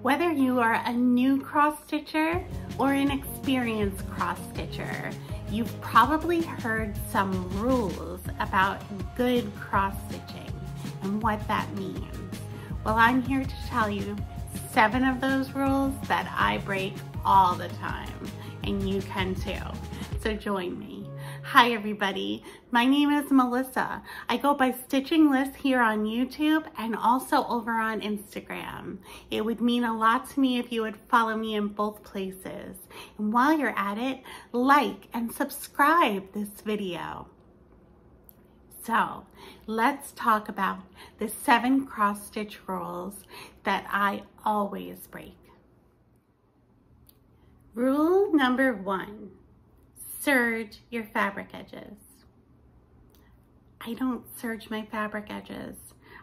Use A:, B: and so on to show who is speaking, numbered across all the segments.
A: Whether you are a new cross-stitcher or an experienced cross-stitcher, you've probably heard some rules about good cross-stitching and what that means. Well, I'm here to tell you 7 of those rules that I break all the time, and you can too. So join me. Hi everybody, my name is Melissa. I go by Stitching Liz here on YouTube and also over on Instagram. It would mean a lot to me if you would follow me in both places. And while you're at it, like and subscribe this video. So let's talk about the 7 cross stitch rules that I always break. Rule number 1. Serge your fabric edges. I don't serge my fabric edges.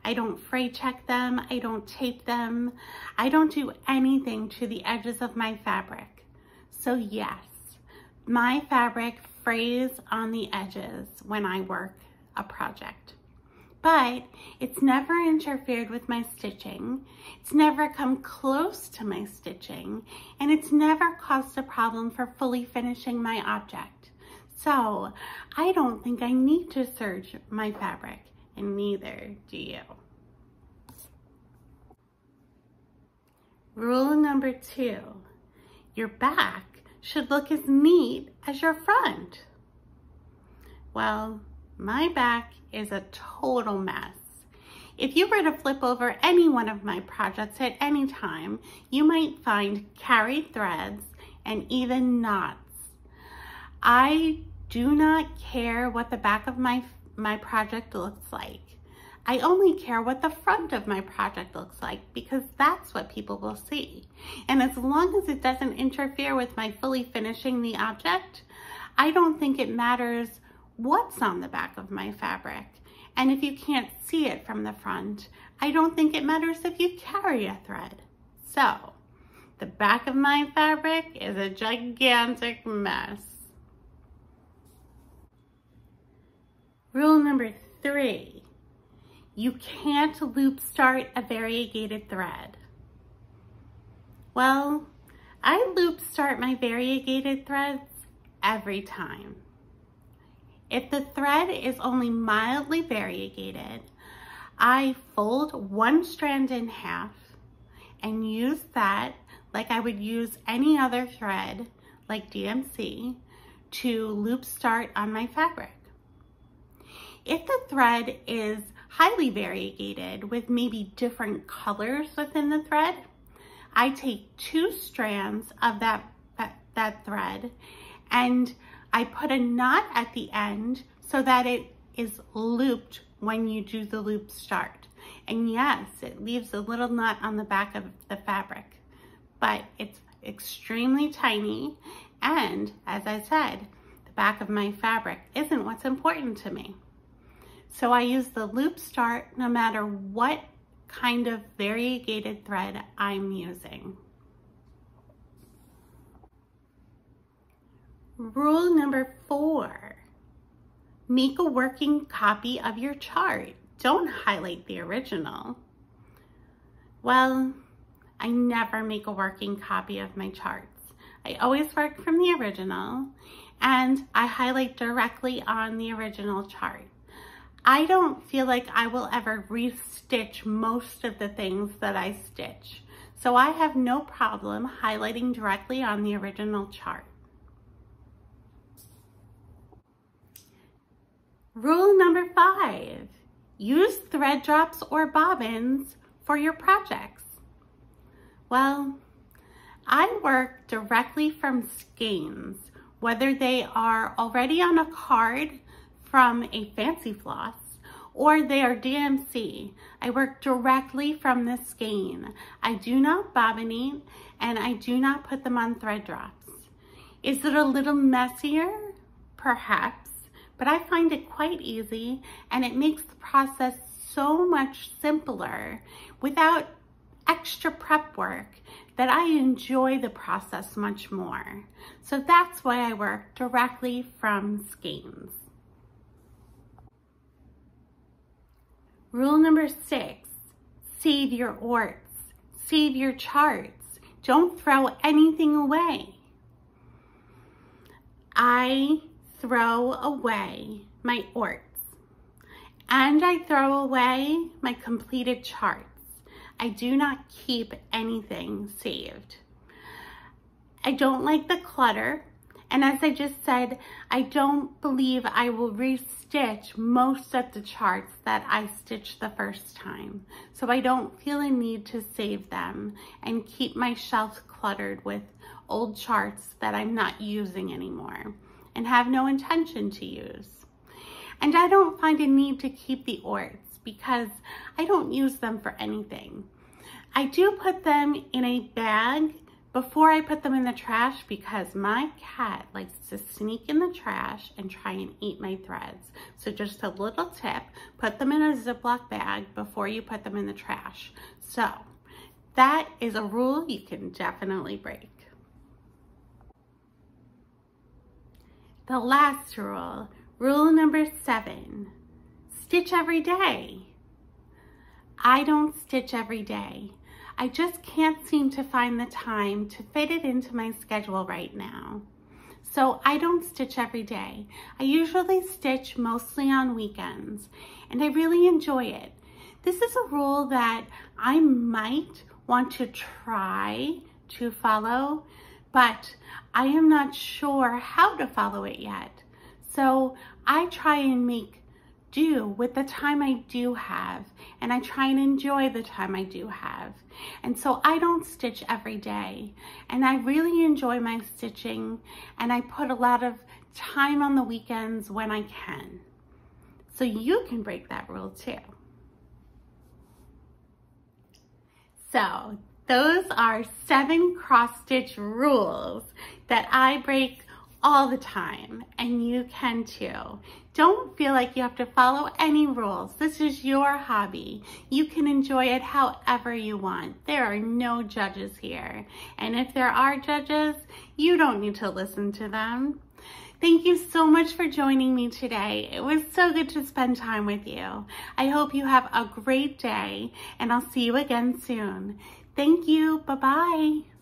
A: I don't fray check them. I don't tape them. I don't do anything to the edges of my fabric. So yes, my fabric frays on the edges when I work a project. But it's never interfered with my stitching, it's never come close to my stitching, and it's never caused a problem for fully finishing my object. So I don't think I need to serge my fabric, and neither do you. Rule number 2, your back should look as neat as your front. Well, my back is a total mess. If you were to flip over any one of my projects at any time, you might find carried threads and even knots. I do not care what the back of my project looks like. I only care what the front of my project looks like because that's what people will see. And as long as it doesn't interfere with my fully finishing the object, I don't think it matters what's on the back of my fabric. And if you can't see it from the front, I don't think it matters if you carry a thread. So, the back of my fabric is a gigantic mess. Rule number 3, you can't loop start a variegated thread. Well, I loop start my variegated threads every time. If the thread is only mildly variegated, I fold one strand in half and use that like I would use any other thread, like DMC, to loop start on my fabric. If the thread is highly variegated with maybe different colors within the thread, I take 2 strands of that thread and I put a knot at the end so that it is looped when you do the loop start. And yes, it leaves a little knot on the back of the fabric, but it's extremely tiny. And as I said, the back of my fabric isn't what's important to me. So I use the loop start no matter what kind of variegated thread I'm using. Rule number 4, make a working copy of your chart. Don't highlight the original. Well, I never make a working copy of my charts. I always work from the original and I highlight directly on the original chart. I don't feel like I will ever restitch most of the things that I stitch. So I have no problem highlighting directly on the original chart. Rule number 5, use thread drops or bobbins for your projects. Well, I work directly from skeins, whether they are already on a card from a fancy floss or they are DMC. I work directly from the skein. I do not bobbinate and I do not put them on thread drops. Is it a little messier? Perhaps. But I find it quite easy and it makes the process so much simpler without extra prep work that I enjoy the process much more. So that's why I work directly from skeins. Rule number 6, save your orts. Save your charts. Don't throw anything away. I throw away my orts, and I throw away my completed charts. I do not keep anything saved. I don't like the clutter, and as I just said, I don't believe I will restitch most of the charts that I stitched the first time. So I don't feel a need to save them and keep my shelf cluttered with old charts that I'm not using anymore and have no intention to use. And I don't find a need to keep the orts because I don't use them for anything. I do put them in a bag before I put them in the trash because my cat likes to sneak in the trash and try and eat my threads. So just a little tip, put them in a Ziploc bag before you put them in the trash. So that is a rule you can definitely break. The last rule, rule number 7, stitch every day. I don't stitch every day. I just can't seem to find the time to fit it into my schedule right now. So I don't stitch every day. I usually stitch mostly on weekends, and I really enjoy it. This is a rule that I might want to try to follow, but I am not sure how to follow it yet. So I try and make do with the time I do have, and I try and enjoy the time I do have. And so I don't stitch every day, and I really enjoy my stitching, and I put a lot of time on the weekends when I can. So you can break that rule too. So those are 7 cross-stitch rules that I break all the time, and you can too. Don't feel like you have to follow any rules. This is your hobby. You can enjoy it however you want. There are no judges here. And if there are judges, you don't need to listen to them. Thank you so much for joining me today. It was so good to spend time with you. I hope you have a great day, and I'll see you again soon. Thank you. Bye-bye.